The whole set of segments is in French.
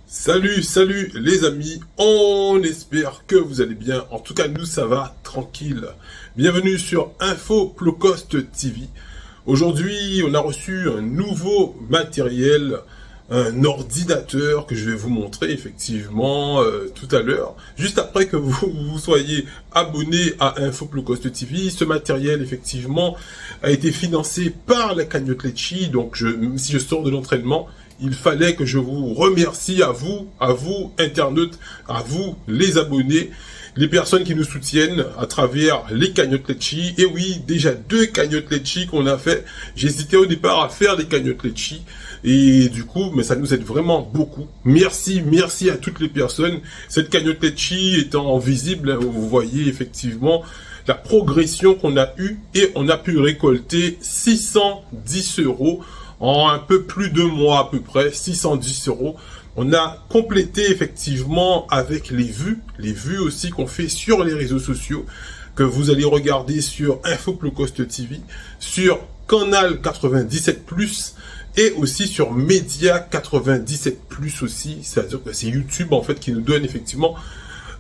Salut, salut les amis, on espère que vous allez bien. En tout cas, nous ça va tranquille. Bienvenue sur Info Low Cost TV. Aujourd'hui, on a reçu un nouveau matériel, un ordinateur que je vais vous montrer effectivement tout à l'heure. Juste après que vous soyez abonné à Info Low Cost TV, ce matériel effectivement a été financé par la cagnotte Litchi. Donc même si je sors de l'entraînement, il fallait que je vous remercie à vous internautes, à vous les abonnés, les personnes qui nous soutiennent à travers les cagnottes Litchi. Et oui, déjà 2 cagnottes Litchi qu'on a fait. J'hésitais au départ à faire des cagnottes Litchi. Et du coup, mais ça nous aide vraiment beaucoup. Merci à toutes les personnes. Cette cagnotte Litchi étant visible, vous voyez effectivement la progression qu'on a eue et on a pu récolter 610 € en un peu plus de mois à peu près, 610 €. On a complété effectivement avec les vues aussi qu'on fait sur les réseaux sociaux, que vous allez regarder sur Info Low Cost TV, sur Canal 97+, et aussi sur Média 97+ aussi, c'est-à-dire que c'est YouTube en fait qui nous donne effectivement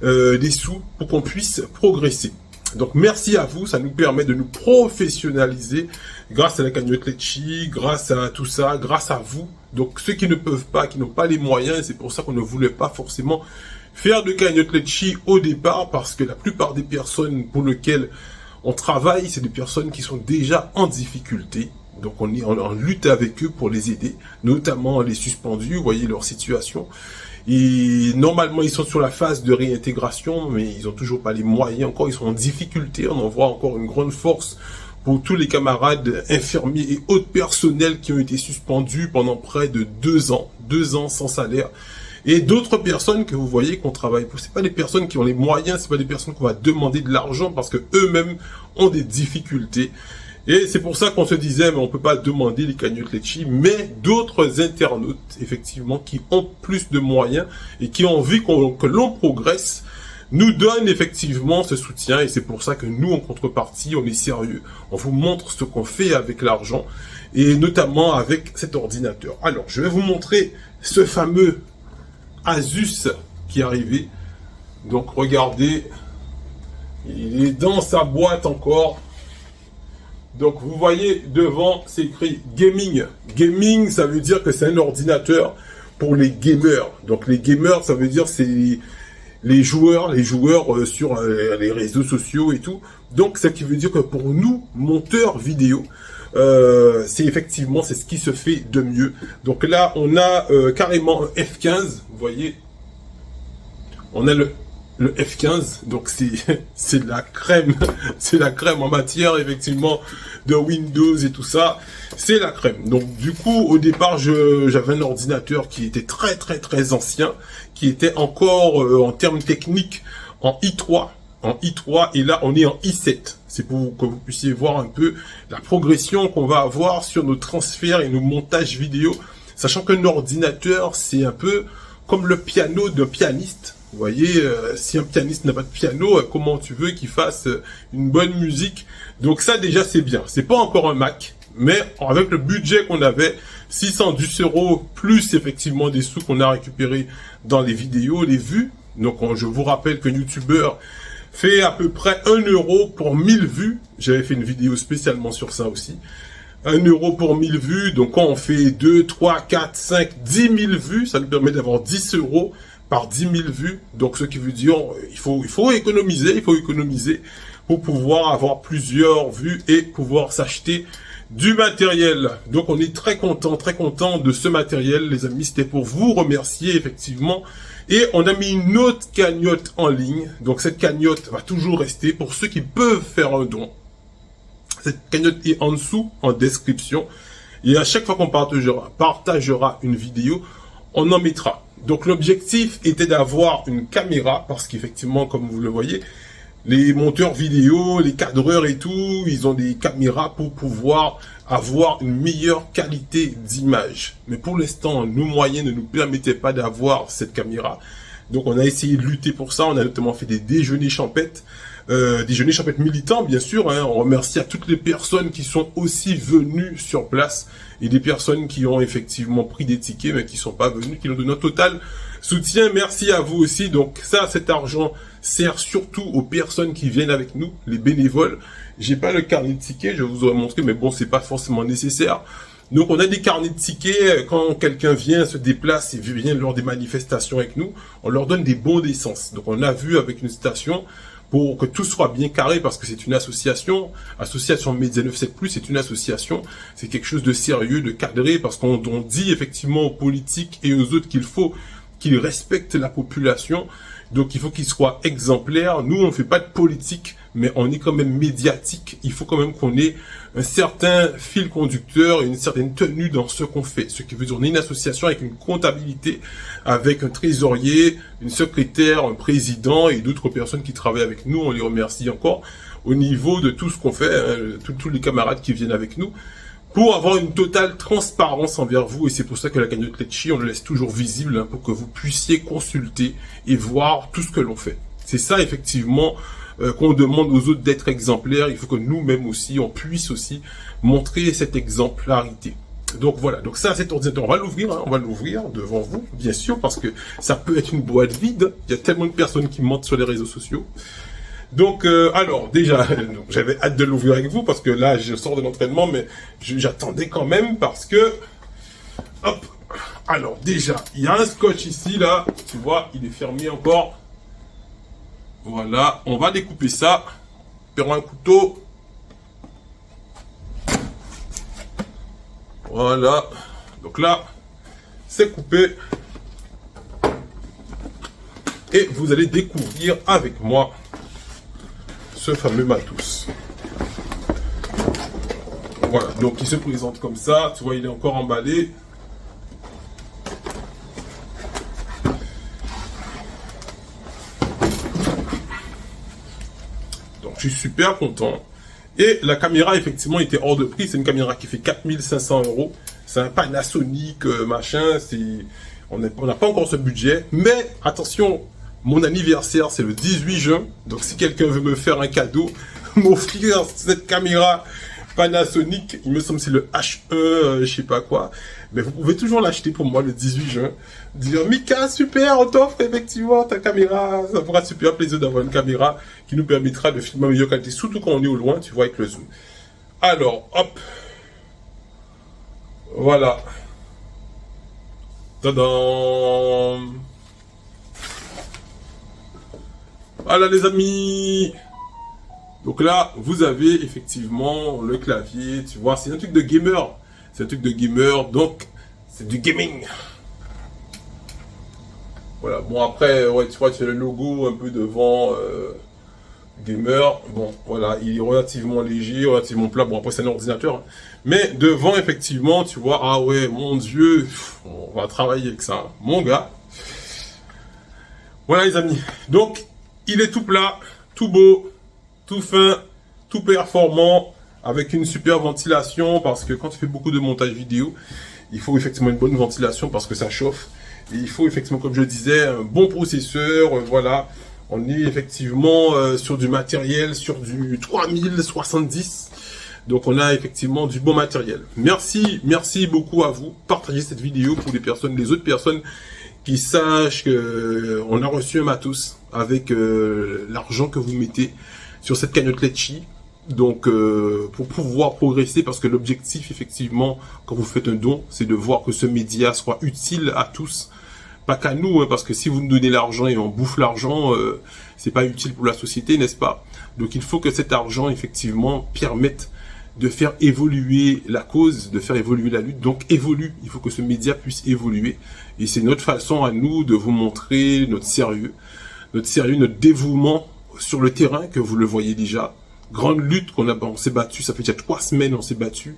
des sous pour qu'on puisse progresser. Donc merci à vous, ça nous permet de nous professionnaliser grâce à la cagnotte Litchi, grâce à tout ça, grâce à vous. Donc ceux qui ne peuvent pas, qui n'ont pas les moyens, c'est pour ça qu'on ne voulait pas forcément faire de cagnotte Litchi au départ, parce que la plupart des personnes pour lesquelles on travaille, c'est des personnes qui sont déjà en difficulté. Donc on est en lutte avec eux pour les aider, notamment les suspendus, vous voyez leur situation. Et normalement, ils sont sur la phase de réintégration, mais ils ont toujours pas les moyens encore, ils sont en difficulté. On en voit encore une grande force pour tous les camarades infirmiers et autres personnels qui ont été suspendus pendant près de 2 ans sans salaire. Et d'autres personnes que vous voyez qu'on travaille pour, c'est pas des personnes qui ont les moyens, c'est pas des personnes qu'on va demander de l'argent parce que eux-mêmes ont des difficultés. Et c'est pour ça qu'on se disait, mais on peut pas demander les cagnottes Litchi, mais d'autres internautes, effectivement, qui ont plus de moyens et qui ont envie que l'on progresse, nous donnent effectivement ce soutien. Et c'est pour ça que nous, en contrepartie, on est sérieux. On vous montre ce qu'on fait avec l'argent, et notamment avec cet ordinateur. Alors, je vais vous montrer ce fameux Asus qui est arrivé. Donc, regardez, il est dans sa boîte encore. Donc, vous voyez, devant, c'est écrit gaming. Gaming, ça veut dire que c'est un ordinateur pour les gamers. Donc, les gamers, ça veut dire c'est les joueurs sur les réseaux sociaux et tout. Donc, ce qui veut dire que pour nous, monteurs vidéo, c'est effectivement, c'est ce qui se fait de mieux. Donc là, on a carrément un F15, vous voyez. On a le F15, donc c'est la crème, c'est la crème en matière effectivement de Windows et tout ça, c'est la crème. Donc du coup au départ j'avais un ordinateur qui était très ancien, qui était encore en termes techniques en i3, et là on est en i7. C'est pour que vous puissiez voir un peu la progression qu'on va avoir sur nos transferts et nos montages vidéo, sachant qu'un ordinateur c'est un peu comme le piano d'un pianiste. Vous voyez, si un pianiste n'a pas de piano, comment tu veux qu'il fasse une bonne musique? Donc ça déjà c'est bien. C'est pas encore un Mac, mais avec le budget qu'on avait, 610 € plus effectivement des sous qu'on a récupérés dans les vidéos, les vues. Donc je vous rappelle que YouTubeur fait à peu près 1 € pour 1000 vues. J'avais fait une vidéo spécialement sur ça aussi. 1 € pour 1000 vues. Donc quand on fait 2, 3, 4, 5, 10 000 vues, ça nous permet d'avoir 10 € par 10 000 vues. Donc ce qui veut dire il faut économiser pour pouvoir avoir plusieurs vues et pouvoir s'acheter du matériel. Donc on est très content de ce matériel les amis. C'était pour vous remercier effectivement. Et on a mis une autre cagnotte en ligne. Donc cette cagnotte va toujours rester pour ceux qui peuvent faire un don. Cette cagnotte est en dessous en description. Et à chaque fois qu'on partagera une vidéo, on en mettra. Donc l'objectif était d'avoir une caméra, parce qu'effectivement, comme vous le voyez, les monteurs vidéo, les cadreurs et tout, ils ont des caméras pour pouvoir avoir une meilleure qualité d'image. Mais pour l'instant, nos moyens ne nous permettaient pas d'avoir cette caméra. Donc on a essayé de lutter pour ça, on a notamment fait des déjeuners champêtres déjeuner champêtre militant, bien sûr. Hein. On remercie à toutes les personnes qui sont aussi venues sur place et des personnes qui ont effectivement pris des tickets mais qui sont pas venues, qui nous donnent un total soutien. Merci à vous aussi. Donc ça, cet argent sert surtout aux personnes qui viennent avec nous, les bénévoles. J'ai pas le carnet de tickets, je vous aurais montré, mais bon, c'est pas forcément nécessaire. Donc on a des carnets de tickets, quand quelqu'un vient, se déplace et vient lors des manifestations avec nous, on leur donne des bons d'essence. Donc on a vu avec une station, pour que tout soit bien carré, parce que c'est une association Média 97+, c'est une association, c'est quelque chose de sérieux, de cadré, parce qu'on dit effectivement aux politiques et aux autres qu'il faut qu'ils respectent la population, donc il faut qu'ils soient exemplaires. Nous, on ne fait pas de politique, mais on est quand même médiatique. Il faut quand même qu'on ait un certain fil conducteur et une certaine tenue dans ce qu'on fait. Ce qui veut dire qu'on est une association avec une comptabilité, avec un trésorier, une secrétaire, un président et d'autres personnes qui travaillent avec nous. On les remercie encore au niveau de tout ce qu'on fait, hein, tous les camarades qui viennent avec nous, pour avoir une totale transparence envers vous. Et c'est pour ça que la cagnotte Litchi, on le laisse toujours visible, hein, pour que vous puissiez consulter et voir tout ce que l'on fait. C'est ça, effectivement, qu'on demande aux autres d'être exemplaires. Il faut que nous-mêmes aussi, on puisse aussi montrer cette exemplarité. Donc voilà, donc ça, cet ordinateur, on va l'ouvrir, hein, on va l'ouvrir devant vous, bien sûr, parce que ça peut être une boîte vide. Il y a tellement de personnes qui mentent sur les réseaux sociaux. Donc, alors, déjà, j'avais hâte de l'ouvrir avec vous, parce que là, je sors de l'entraînement, mais j'attendais quand même, parce que, hop, alors, déjà, il y a un scotch ici, là, tu vois, il est fermé encore. Voilà, on va découper ça, faire un couteau. Voilà, donc là, c'est coupé. Et vous allez découvrir avec moi ce fameux matos. Voilà, donc il se présente comme ça, tu vois, il est encore emballé. Donc je suis super content. Et la caméra, effectivement, était hors de prix. C'est une caméra qui fait 4500 €. C'est un Panasonic, machin. On n'a pas encore ce budget. Mais attention, mon anniversaire, c'est le 18 juin. Donc, si quelqu'un veut me faire un cadeau, m'offrir cette caméra Panasonic, il me semble que c'est le H1, je sais pas quoi. Mais vous pouvez toujours l'acheter pour moi le 18 juin. Dire, Mika, super, on t'offre effectivement ta caméra. Ça fera super plaisir d'avoir une caméra qui nous permettra de filmer en meilleure qualité, surtout quand on est au loin, tu vois, avec le zoom. Alors, hop. Voilà. Tadam. Voilà les amis. Donc là, vous avez effectivement le clavier, tu vois, c'est un truc de gamer. C'est un truc de gamer, donc c'est du gaming. Voilà, bon après, ouais, tu vois, tu as le logo un peu devant gamer. Bon, voilà, il est relativement léger, relativement plat. Bon, après, c'est un ordinateur. Hein. Mais devant, effectivement, tu vois, ah ouais, mon Dieu, on va travailler avec ça. Mon gars. Voilà, les amis. Donc, il est tout plat, tout beau, tout fin, tout performant, avec une super ventilation, parce que quand tu fais beaucoup de montage vidéo, il faut effectivement une bonne ventilation parce que ça chauffe. Et il faut effectivement, comme je disais, un bon processeur, voilà. On est effectivement sur du matériel, sur du 3070. Donc on a effectivement du bon matériel. Merci beaucoup à vous. Partagez cette vidéo pour les autres personnes qui sachent qu'on a reçu un matos avec l'argent que vous mettez sur cette cagnotte Litchi. Donc pour pouvoir progresser, parce que l'objectif effectivement quand vous faites un don, c'est de voir que ce média soit utile à tous, pas qu'à nous, hein, parce que si vous nous donnez l'argent et on bouffe l'argent, c'est pas utile pour la société, n'est-ce pas? Donc il faut que cet argent effectivement permette de faire évoluer la cause, de faire évoluer la lutte, donc évolue, il faut que ce média puisse évoluer, et c'est notre façon à nous de vous montrer notre sérieux, notre dévouement sur le terrain, que vous le voyez déjà. Grande lutte on s'est battu, ça fait déjà 3 semaines on s'est battu.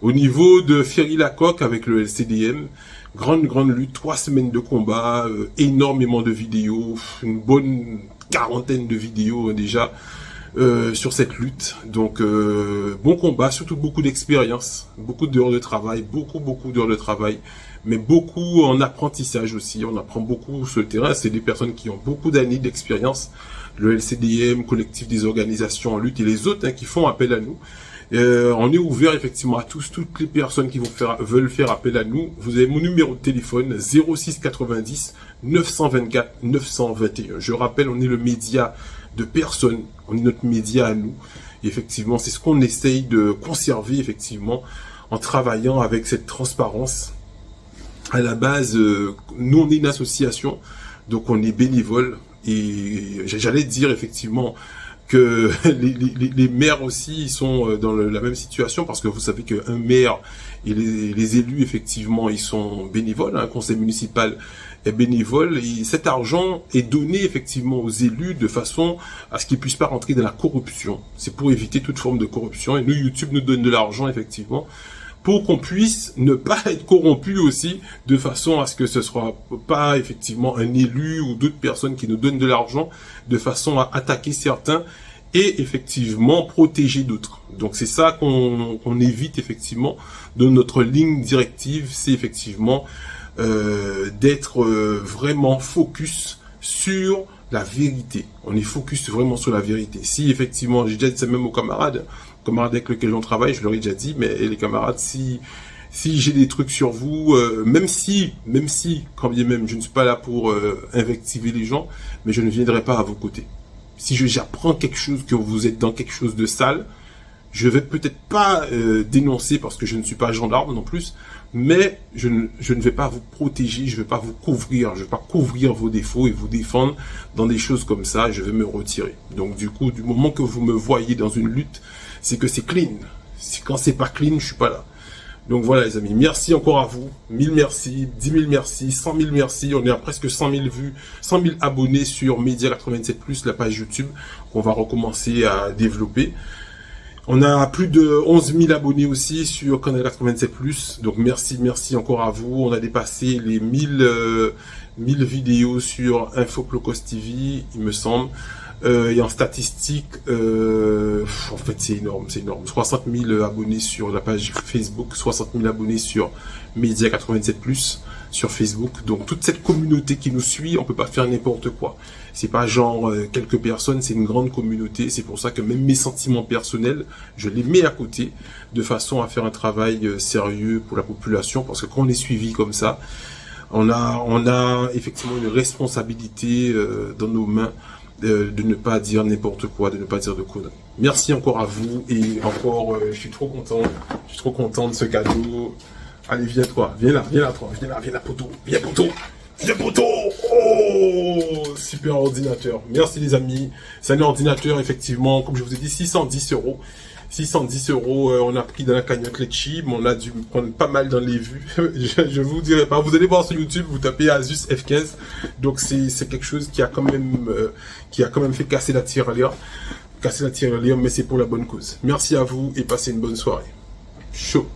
Au niveau de Ferry-la-Coque avec le LCDM, grande lutte, 3 semaines de combat, énormément de vidéos, une bonne quarantaine de vidéos déjà sur cette lutte. Donc bon combat, surtout beaucoup d'expérience, beaucoup d'heures de travail, beaucoup d'heures de travail, mais beaucoup en apprentissage aussi. On apprend beaucoup sur le terrain, c'est des personnes qui ont beaucoup d'années d'expérience. le LCDM, collectif des organisations en lutte et les autres qui font appel à nous. On est ouvert effectivement à tous, toutes les personnes qui veulent faire appel à nous. Vous avez mon numéro de téléphone 06 90 924 921. Je rappelle, on est le média de personne, on est notre média à nous. Et effectivement, c'est ce qu'on essaye de conserver effectivement en travaillant avec cette transparence. À la base, nous on est une association, donc on est bénévole et j'allais dire effectivement que les maires aussi ils sont dans la même situation parce que vous savez qu'un maire et les élus effectivement ils sont bénévoles, un conseil municipal est bénévole et cet argent est donné effectivement aux élus de façon à ce qu'ils puissent pas rentrer dans la corruption. C'est pour éviter toute forme de corruption et nous YouTube nous donne de l'argent effectivement pour qu'on puisse ne pas être corrompu aussi, de façon à ce que ce soit pas effectivement un élu ou d'autres personnes qui nous donnent de l'argent, de façon à attaquer certains et effectivement protéger d'autres. Donc c'est ça qu'on évite effectivement de notre ligne directive, c'est effectivement d'être vraiment focus sur la vérité. On est focus vraiment sur la vérité. Si effectivement, j'ai déjà dit ça même aux camarades avec lesquels on travaille, je leur ai déjà dit, mais les camarades, si j'ai des trucs sur vous, même si, quand bien même, je ne suis pas là pour invectiver les gens, mais je ne viendrai pas à vos côtés. Si j'apprends quelque chose, que vous êtes dans quelque chose de sale, je vais peut-être pas dénoncer parce que je ne suis pas gendarme non plus, mais je ne vais pas vous protéger, je ne vais pas vous couvrir, je ne vais pas couvrir vos défauts et vous défendre dans des choses comme ça, je vais me retirer. Donc du coup, du moment que vous me voyez dans une lutte, c'est que c'est clean. Quand c'est pas clean, je suis pas là. Donc voilà les amis, merci encore à vous, 1000 merci, 10 000 merci, 100 000 merci, on est à presque 100 000 vues, 100 000 abonnés sur Média 87+, la page YouTube qu'on va recommencer à développer. On a plus de 11 000 abonnés aussi sur Canal 87+, donc merci encore à vous. On a dépassé les 1000 vidéos sur Infoplocost TV, il me semble. Et en statistique, en fait c'est énorme. 60 000 abonnés sur la page Facebook, 60 000 abonnés sur Média 87+, sur Facebook. Donc toute cette communauté qui nous suit, on peut pas faire n'importe quoi. C'est pas genre quelques personnes, c'est une grande communauté. C'est pour ça que même mes sentiments personnels, je les mets à côté, de façon à faire un travail sérieux pour la population. Parce que quand on est suivi comme ça, on a effectivement une responsabilité dans nos mains, de ne pas dire n'importe quoi, de ne pas dire de conneries. Merci encore à vous et encore, je suis trop content de ce cadeau. Allez, viens toi, viens là, poteau, viens poteau. Oh, super ordinateur. Merci les amis. C'est un ordinateur effectivement, comme je vous ai dit, 610 euros. 610 euros, on a pris dans la cagnotte Litchi, mais on a dû prendre pas mal dans les vues. je vous dirai pas. Vous allez voir sur YouTube, vous tapez Asus F15. Donc c'est quelque chose qui a quand même fait casser la tirelire, mais c'est pour la bonne cause. Merci à vous et passez une bonne soirée. Chaud.